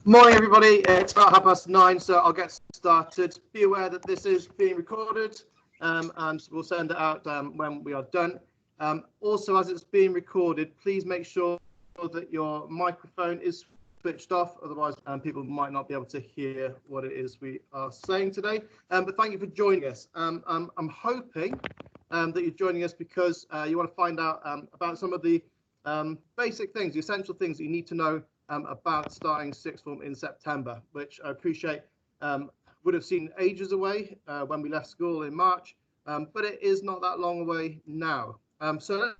Morning, everybody. It's about 9:30, so I'll get started. Be aware that this is being recorded, and we'll send it out when we are done. Also, as it's being recorded, please make sure that your microphone is switched off, otherwise people might not be able to hear what it is we are saying today. But thank you for joining us. I'm hoping that you're joining us because you want to find out about some of the basic things, the essential things that you need to know about starting sixth form in September, which I appreciate would have seemed ages away when we left school in March, but it is not that long away now. So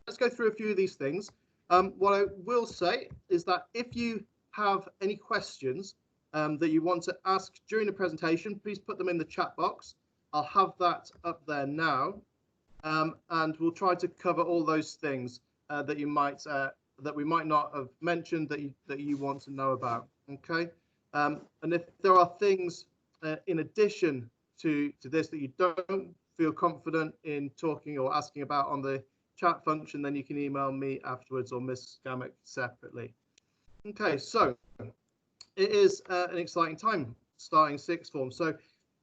let's go through a few of these things. What I will say is that if you have any questions that you want to ask during the presentation, please put them in the chat box. I'll have that up there now, and we'll try to cover all those things that you might that we might not have mentioned that you want to know about. Okay, and if there are things in addition to this that you don't feel confident in talking or asking about on the chat function, then you can email me afterwards or Miss Skammick separately. Okay, so it is an exciting time starting sixth form. So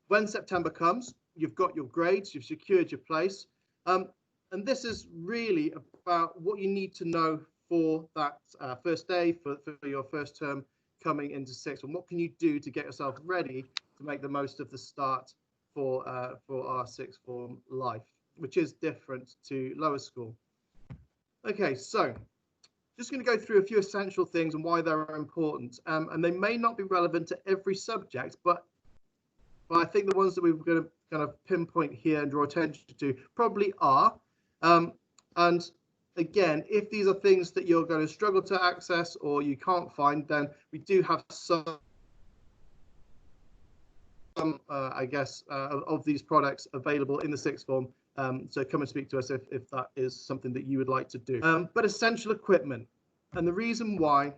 when September comes, you've got your grades, you've secured your place, and this is really about what you need to know for that first day, for your first term coming into sixth form. What can you do to get yourself ready to make the most of the start for our sixth form life, which is different to lower school? Okay, so just going to go through a few essential things and why they're important, and they may not be relevant to every subject, but I think the ones that we're going to kind of pinpoint here and draw attention to probably are. And again, if these are things that you're going to struggle to access or you can't find, then we do have some I guess, of these products available in the sixth form. So come and speak to us if that is something that you would like to do. But essential equipment, and the reason why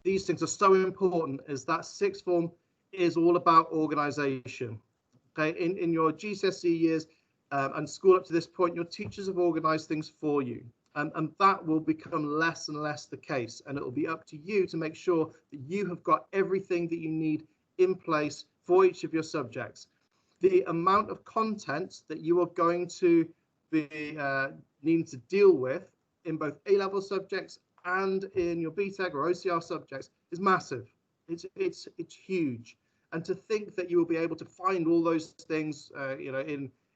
these things are so important is that sixth form is all about organisation. Okay, in your GCSE years and school up to this point, your teachers have organised things for you. And that will become less and less the case, and it will be up to you to make sure that you have got everything that you need in place for each of your subjects. The amount of content that you are going to be needing to deal with in both A-level subjects and in your BTEC or OCR subjects is massive. It's huge, and to think that you will be able to find all those things,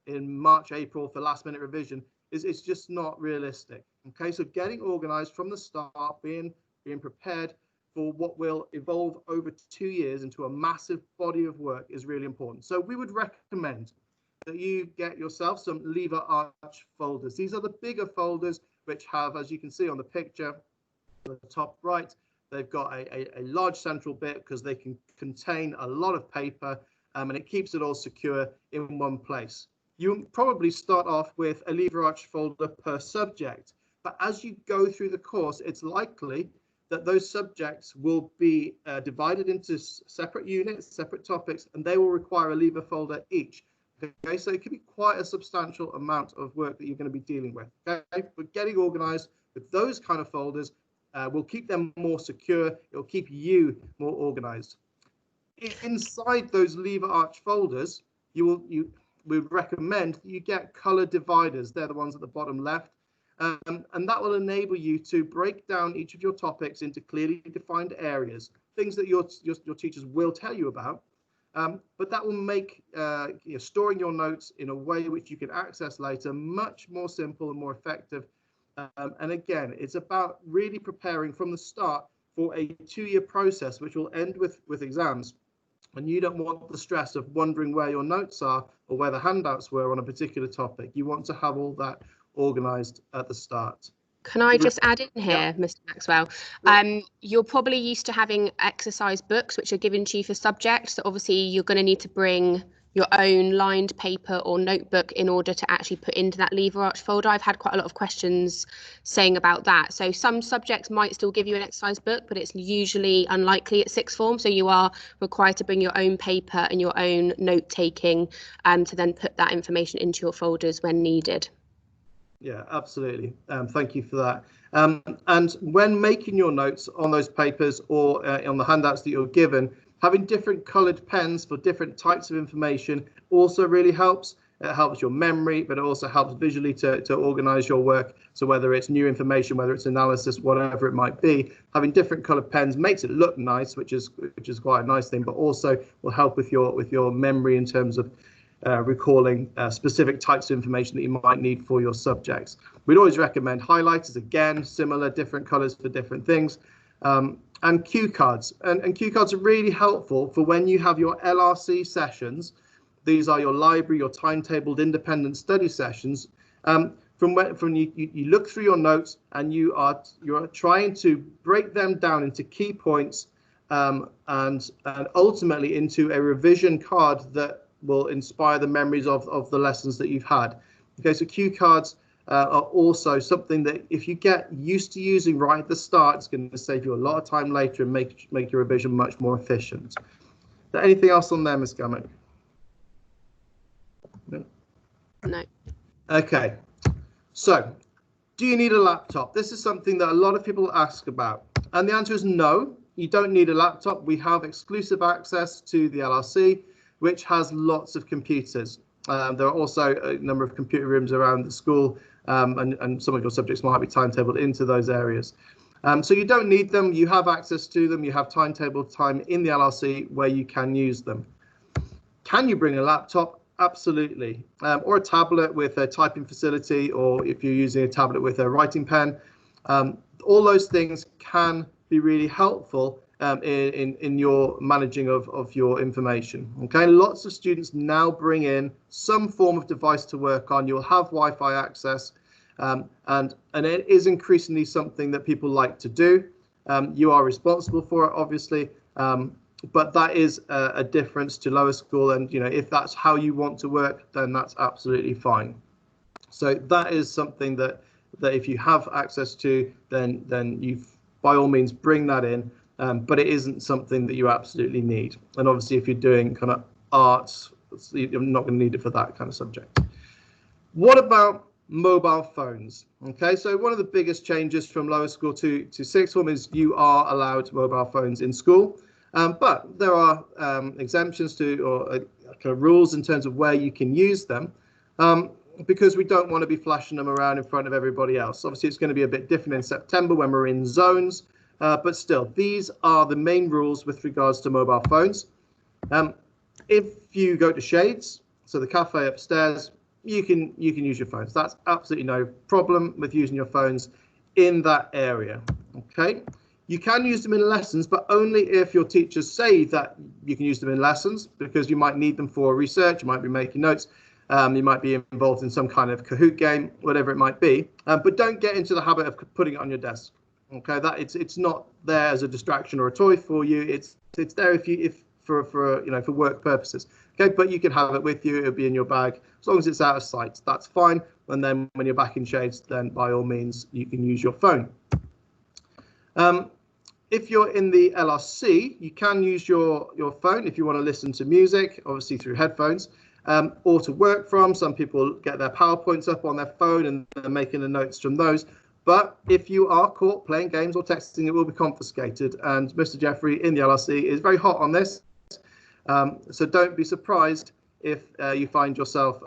in March, April for last-minute revision it's just not realistic. Okay, so getting organized from the start, being prepared for what will evolve over 2 years into a massive body of work is really important. So we would recommend that you get yourself some lever arch folders. These are the bigger folders which have, as you can see on the picture, the top right, they've got a large central bit because they can contain a lot of paper, and it keeps it all secure in one place. You probably start off with a lever arch folder per subject, but as you go through the course, it's likely that those subjects will be divided into separate units, separate topics, and they will require a lever folder each. Okay, so it can be quite a substantial amount of work that you're going to be dealing with. Okay, but getting organized with those kind of folders will keep them more secure. It'll keep you more organized. Inside those lever arch folders, we would recommend that you get color dividers. They're the ones at the bottom left. And that will enable you to break down each of your topics into clearly defined areas, things that your teachers will tell you about, but that will make storing your notes in a way which you can access later much more simple and more effective. And again, it's about really preparing from the start for a 2-year process, which will end with exams. And you don't want the stress of wondering where your notes are or where the handouts were on a particular topic. You want to have all that organised at the start. Can I just add in here, Mr. Maxwell? You're probably used to having exercise books which are given to you for subjects. So obviously you're going to need to bring your own lined paper or notebook in order to actually put into that lever arch folder. I've had quite a lot of questions saying about that. So some subjects might still give you an exercise book, but it's usually unlikely at sixth form. So you are required to bring your own paper and your own note taking to then put that information into your folders when needed. Yeah, absolutely. Thank you for that. And when making your notes on those papers or on the handouts that you're given, having different coloured pens for different types of information also really helps. It helps your memory, but it also helps visually to organise your work. So whether it's new information, whether it's analysis, whatever it might be, having different coloured pens makes it look nice, which is quite a nice thing, but also will help with your memory in terms of recalling specific types of information that you might need for your subjects. We'd always recommend highlighters, again, similar, different colors for different things, and cue cards. And cue cards are really helpful for when you have your LRC sessions. These are your library, your timetabled independent study sessions. From you look through your notes and you're trying to break them down into key points and ultimately into a revision card that will inspire the memories of the lessons that you've had. Okay, so cue cards are also something that if you get used to using right at the start, it's going to save you a lot of time later and make your revision much more efficient. Is there anything else on there, Ms. Gammon? No. No. Okay, so do you need a laptop? This is something that a lot of people ask about, and the answer is no. You don't need a laptop. We have exclusive access to the LRC, which has lots of computers. There are also a number of computer rooms around the school, and some of your subjects might be timetabled into those areas. So you don't need them. You have access to them. You have timetable time in the LRC where you can use them. Can you bring a laptop? Absolutely. Or a tablet with a typing facility, or if you're using a tablet with a writing pen. All those things can be really helpful in your managing of your information. Okay, lots of students now bring in some form of device to work on. You'll have Wi-Fi access, and it is increasingly something that people like to do. You are responsible for it, obviously, but that is a difference to lower school, and if that's how you want to work, then that's absolutely fine. So that is something that if you have access to, then you by all means bring that in. But it isn't something that you absolutely need. And obviously, if you're doing kind of arts, you're not going to need it for that kind of subject. What about mobile phones? Okay, so one of the biggest changes from lower school to sixth form is you are allowed mobile phones in school. But there are exemptions to or kind of rules in terms of where you can use them. Because we don't want to be flashing them around in front of everybody else. Obviously, it's going to be a bit different in September when we're in zones. But still, these are the main rules with regards to mobile phones. If you go to Shades, so the cafe upstairs, you can use your phones. That's absolutely no problem with using your phones in that area. Okay, you can use them in lessons, but only if your teachers say that you can use them in lessons, because you might need them for research. You might be making notes. You might be involved in some kind of Kahoot game, whatever it might be. But don't get into the habit of putting it on your desk. Okay, that it's not there as a distraction or a toy for you. It's there for work purposes. Okay, but you can have it with you. It'll be in your bag as long as it's out of sight. That's fine. And then when you're back in Shades, then by all means you can use your phone. If you're in the LRC, you can use your phone if you want to listen to music, obviously through headphones. Or to work from. Some people get their PowerPoints up on their phone and they're making the notes from those. But if you are caught playing games or texting, it will be confiscated. And Mr. Jeffrey in the LRC is very hot on this. So don't be surprised if you find yourself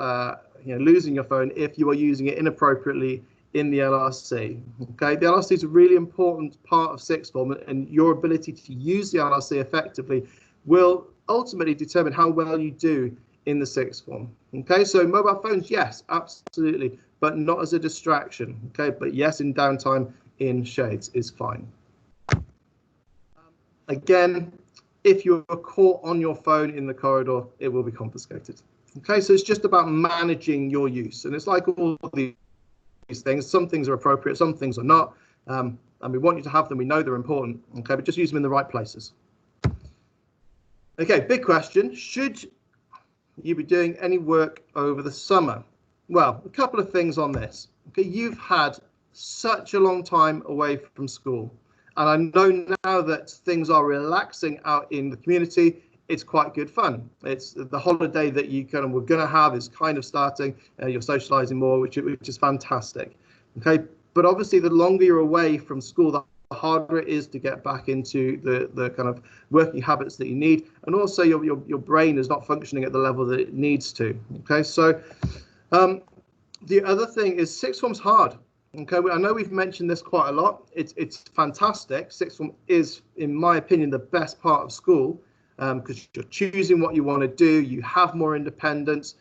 losing your phone if you are using it inappropriately in the LRC. Okay, the LRC is a really important part of sixth form, and your ability to use the LRC effectively will ultimately determine how well you do in the sixth form. Okay, so mobile phones, yes, absolutely, but not as a distraction. Okay, but yes, in downtime in Shades is fine. Again, if you're caught on your phone in the corridor, it will be confiscated. Okay, so it's just about managing your use, and it's like all these things. Some things are appropriate, some things are not, and we want you to have them. We know they're important. Okay, but just use them in the right places. Okay, big question: should you be doing any work over the summer? Well, a couple of things on this. Okay, you've had such a long time away from school, and I know now that things are relaxing out in the community. it's quite good fun. It's the holiday that you kind of were going to have is kind of starting. You're socializing more, which is fantastic. Okay, but obviously the longer you're away from school, the harder it is to get back into the kind of working habits that you need, and also your brain is not functioning at the level that it needs to. Okay, so the other thing is sixth form's hard. Okay, I know we've mentioned this quite a lot. It's fantastic. Sixth form is, in my opinion, the best part of school, because you're choosing what you want to do. You have more independence.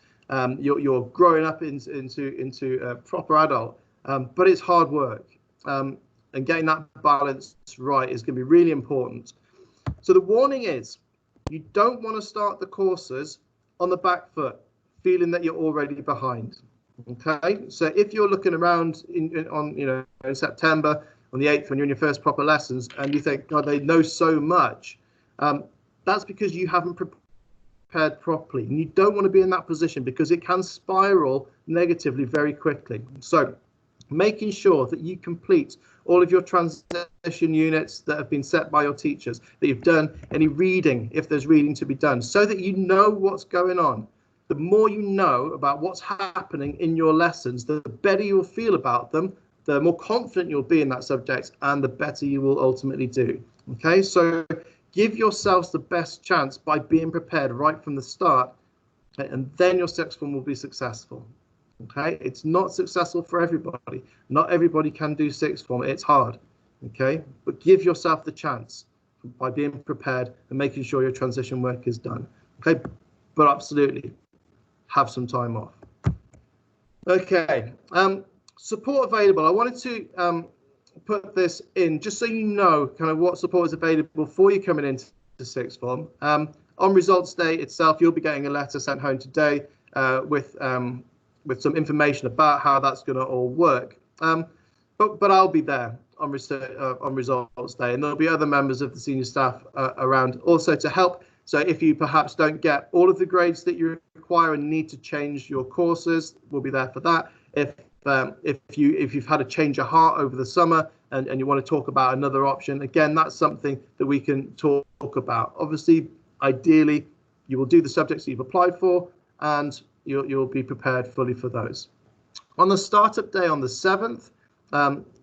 You're growing up into a proper adult. But it's hard work, and getting that balance right is going to be really important. So the warning is, you don't want to start the courses on the back foot, feeling that you're already behind. Okay, so if you're looking around in September on the 8th when you're in your first proper lessons and you think, God, they know so much, that's because you haven't prepared properly, and you don't want to be in that position because it can spiral negatively very quickly. So making sure that you complete all of your transition units that have been set by your teachers, that you've done any reading if there's reading to be done, so that you know what's going on. The more you know about what's happening in your lessons, the better you'll feel about them, the more confident you'll be in that subject, and the better you will ultimately do. Okay, so give yourselves the best chance by being prepared right from the start, okay, and then your sixth form will be successful. Okay, it's not successful for everybody. Not everybody can do sixth form. It's hard. Okay, but give yourself the chance by being prepared and making sure your transition work is done. Okay, but absolutely have some time off. Okay, support available. I wanted to put this in just so you know kind of what support is available for you coming into sixth form. On results day itself, you'll be getting a letter sent home today with some information about how that's going to all work. But I'll be there on results day, and there'll be other members of the senior staff around also to help. So if you perhaps don't get all of the grades that you require and need to change your courses, we'll be there for that. If you've had a change of heart over the summer and you want to talk about another option, again, that's something that we can talk about. Obviously, ideally, you will do the subjects that you've applied for, and you'll be prepared fully for those. On the startup day on the 7th,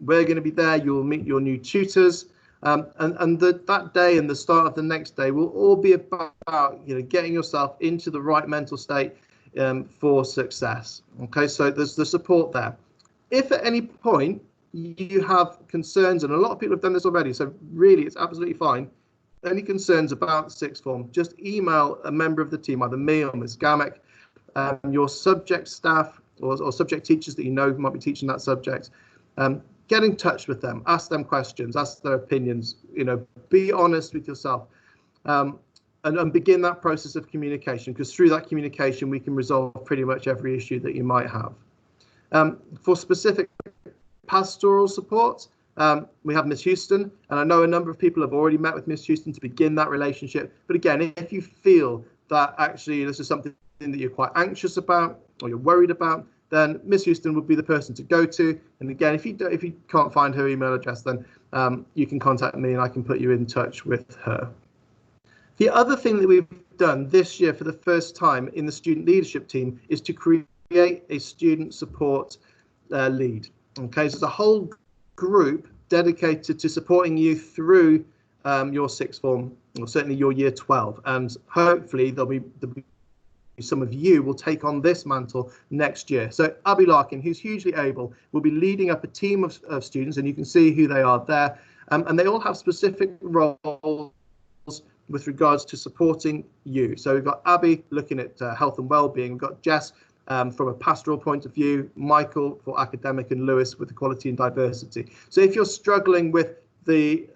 we're going to be there. You'll meet your new tutors. And that day and the start of the next day will all be about getting yourself into the right mental state for success. Okay, so there's the support there. If at any point you have concerns, and a lot of people have done this already, so really it's absolutely fine. Any concerns about sixth form, just email a member of the team, either me or Ms. Gamek, your subject staff or subject teachers that you know might be teaching that subject. Get in touch with them, ask them questions, ask their opinions, be honest with yourself, and begin that process of communication, because through that communication, we can resolve pretty much every issue that you might have. For specific pastoral support, we have Miss Houston, and I know a number of people have already met with Miss Houston to begin that relationship. But again, if you feel that actually this is something that you're quite anxious about or you're worried about, then Miss Houston would be the person to go to. And again, if you can't find her email address, then you can contact me and I can put you in touch with her. The other thing that we've done this year for the first time in the student leadership team is to create a student support lead. Okay, so it's a whole group dedicated to supporting you through your sixth form, or certainly your year 12. And hopefully there'll be some of you will take on this mantle next year. So Abby Larkin, who's hugely able, will be leading up a team of students, and you can see who they are there. And they all have specific roles with regards to supporting you. So we've got Abby looking at health and well-being. We've got Jess from a pastoral point of view, Michael for academic, and Lewis with equality and diversity. So if you're struggling with the,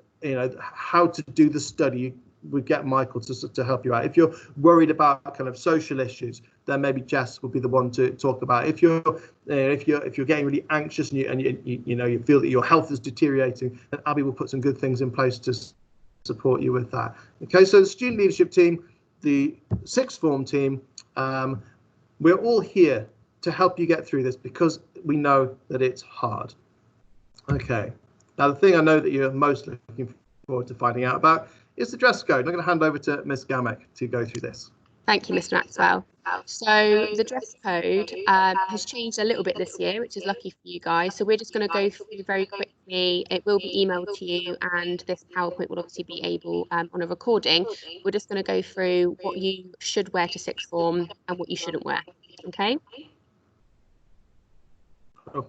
how to do the study, we get Michael to help you out. If you're worried about kind of social issues, then maybe Jess will be the one to talk about. If you're getting really anxious and you feel that your health is deteriorating, then Abby will put some good things in place to support you with that. Okay, so the student leadership team, the sixth form team, we're all here to help you get through this because we know that it's hard. Okay, now the thing I know that you're most looking forward to finding out about is the dress code. I'm going to hand over to Ms. Gamek to go through this. Thank you, Mr. Maxwell. So the dress code has changed a little bit this year, which is lucky for you guys. So we're just going to go through very quickly. It will be emailed to you, and this PowerPoint will obviously be able on a recording. We're just going to go through what you should wear to sixth form and what you shouldn't wear. Okay. Oh,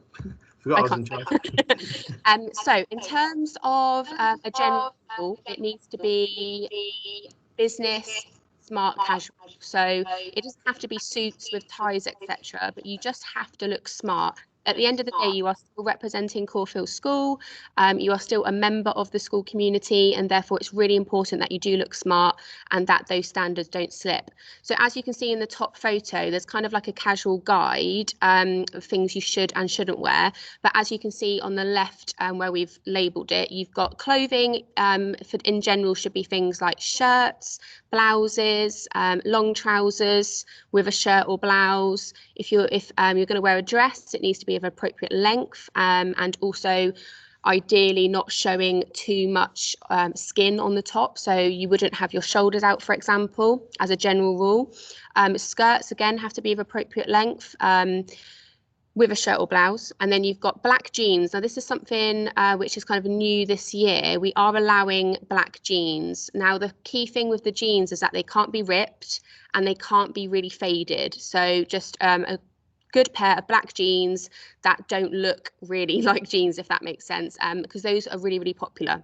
forgot I was in charge. So in terms of a general rule, it needs to be business, smart, casual. So it doesn't have to be suits with ties, etc., but you just have to look smart. At the end of the day, you are still representing Caulfield School. You are still a member of the school community, and therefore it's really important that you do look smart and that those standards don't slip. So as you can see in the top photo, there's kind of like a casual guide of things you should and shouldn't wear. But as you can see on the left, where we've labelled it, you've got clothing in general should be things like shirts, blouses, long trousers with a shirt or blouse. If you're going to wear a dress, it needs to be of appropriate length, and also ideally not showing too much skin on the top, so you wouldn't have your shoulders out, for example, as a general rule. Skirts again have to be of appropriate length, with a shirt or blouse. And then you've got black jeans. Now this is something which is kind of new this year. We are allowing black jeans. Now the key thing with the jeans is that they can't be ripped and they can't be really faded. So just a good pair of black jeans that don't look really like jeans, if that makes sense, because those are really, really popular.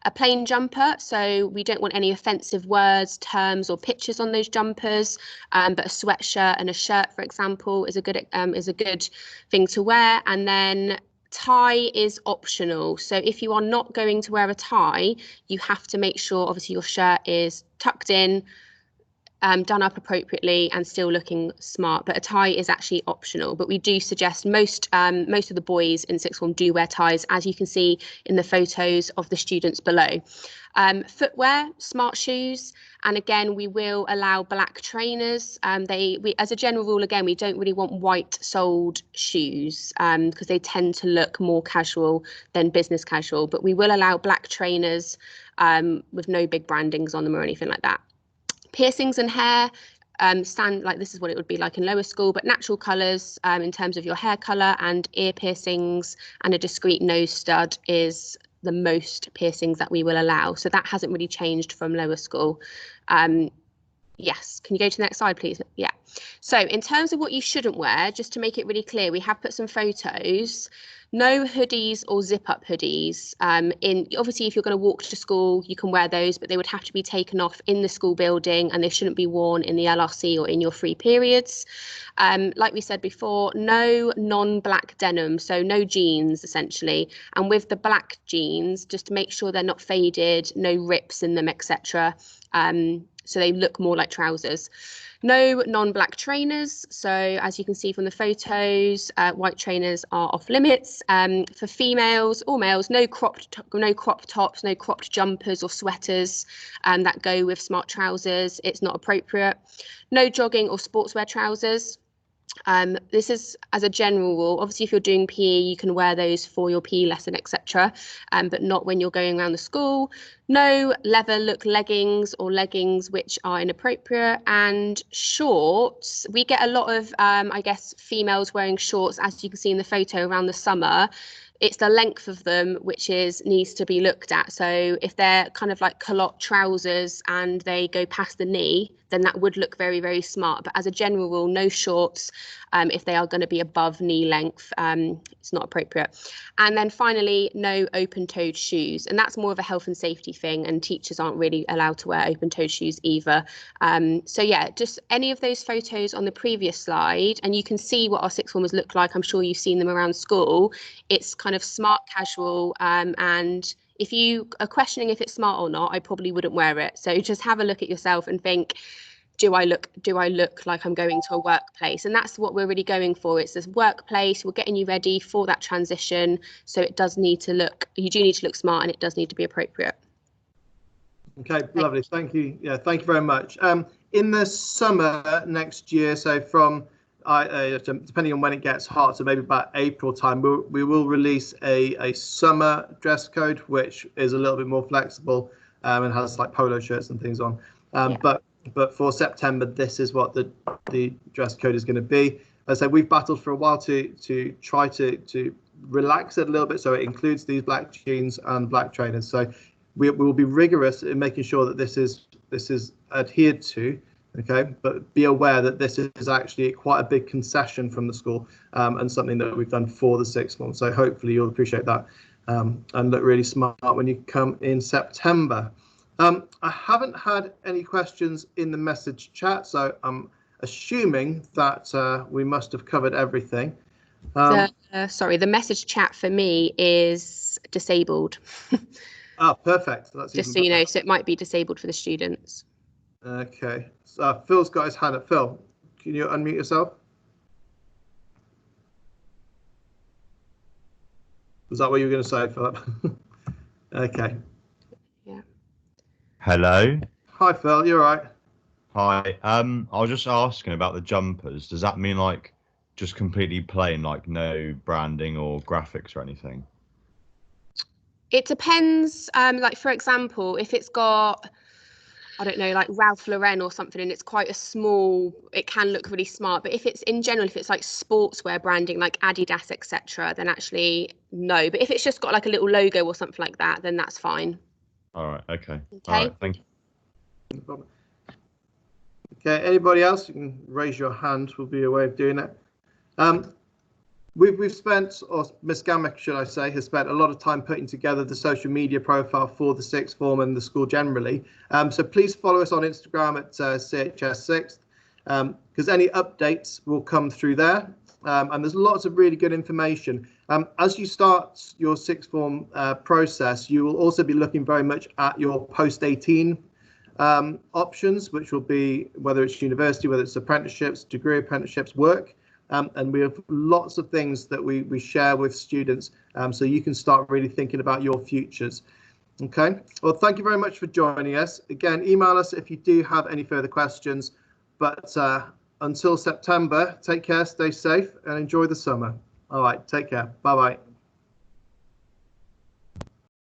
A plain jumper, so we don't want any offensive words, terms or pictures on those jumpers, but a sweatshirt and a shirt, for example, is a good thing to wear. And then tie is optional. So if you are not going to wear a tie, you have to make sure obviously your shirt is tucked in, done up appropriately and still looking smart, but a tie is actually optional. But we do suggest most of the boys in sixth form do wear ties, as you can see in the photos of the students below. Footwear, smart shoes, and again we will allow black trainers. We as a general rule, again, we don't really want white soled shoes because they tend to look more casual than business casual, but we will allow black trainers with no big brandings on them or anything like that. Piercings and hair, this is what it would be like in lower school, but natural colours in terms of your hair colour, and ear piercings and a discreet nose stud is the most piercings that we will allow. So that hasn't really changed from lower school. Yes, can you go to the next slide, please? Yeah. So in terms of what you shouldn't wear, just to make it really clear, we have put some photos. No hoodies or zip-up hoodies. Obviously, if you're going to walk to school, you can wear those, but they would have to be taken off in the school building, and they shouldn't be worn in the LRC or in your free periods. Like we said before, no non-black denim, so no jeans essentially. And with the black jeans, just to make sure they're not faded, no rips in them, etc. So they look more like trousers. No non-black trainers. So as you can see from the photos, white trainers are off limits. For females or males, no crop tops, no cropped jumpers or sweaters that go with smart trousers. It's not appropriate. No jogging or sportswear trousers. This is as a general rule. Obviously, if you're doing PE, you can wear those for your PE lesson, etc., but not when you're going around the school. No leather look leggings or leggings which are inappropriate, and shorts. We get a lot of, I guess, females wearing shorts, as you can see in the photo, around the summer. It's the length of them which needs to be looked at. So if they're kind of like culotte trousers and they go past the knee, then that would look very, very smart. But as a general rule, no shorts if they are going to be above knee length. It's not appropriate. And then finally, no open-toed shoes. And that's more of a health and safety thing, and teachers aren't really allowed to wear open-toed shoes either. So yeah, just any of those photos on the previous slide, and you can see what our sixth formers look like. I'm sure you've seen them around school. It's kind of smart casual, and if you are questioning if it's smart or not, I probably wouldn't wear it. So just have a look at yourself and think, do I look like I'm going to a workplace? And that's what we're really going for. It's this workplace. We're getting you ready for that transition. So it does need to look, you do need to look smart, and it does need to be appropriate. Okay, lovely. Thank you. Yeah, thank you very much. In the summer next year, so from depending on when it gets hot, so maybe about April time, we will release a summer dress code, which is a little bit more flexible. and has like polo shirts and things on. Yeah. But for September, this is what the dress code is going to be. As I said, we've battled for a while to try to relax it a little bit, so it includes these black jeans and black trainers. So we will be rigorous in making sure that this is adhered to. Okay, but be aware that this is actually quite a big concession from the school, and something that we've done for the sixth form. So hopefully you'll appreciate that, and look really smart when you come in September. I haven't had any questions in the message chat, so I'm assuming that we must have covered everything. Sorry, the message chat for me is disabled. Perfect. That's just so you know, so it might be disabled for the students. Okay. So Phil's got his hand up. Phil, can you unmute yourself? Was that what you were going to say, Philip? Okay. Yeah. Hello. Hi, Phil. You all right? Hi. I was just asking about the jumpers. Does that mean like just completely plain, like no branding or graphics or anything? It depends. Like for example, if it's got, I don't know, like Ralph Lauren or something, and it's quite a small, it can look really smart. But if it's in general, if it's like sportswear branding, like Adidas, etc., then actually no. But if it's just got like a little logo or something like that, then that's fine. All right. Okay. Okay. All right. Thank you. No problem. Okay. Anybody else? You can raise your hand. Will be a way of doing it. We've spent, or Miss Gamek, should I say, has spent a lot of time putting together the social media profile for the sixth form and the school generally. So please follow us on Instagram at CHS6th, because any updates will come through there. And there's lots of really good information. As you start your sixth form process, you will also be looking very much at your post-18 options, which will be whether it's university, whether it's apprenticeships, degree apprenticeships, work. And we have lots of things that we share with students, so you can start really thinking about your futures. Okay, well, thank you very much for joining us. Again, email us if you do have any further questions. But until September, take care, stay safe, and enjoy the summer. All right, take care. Bye-bye.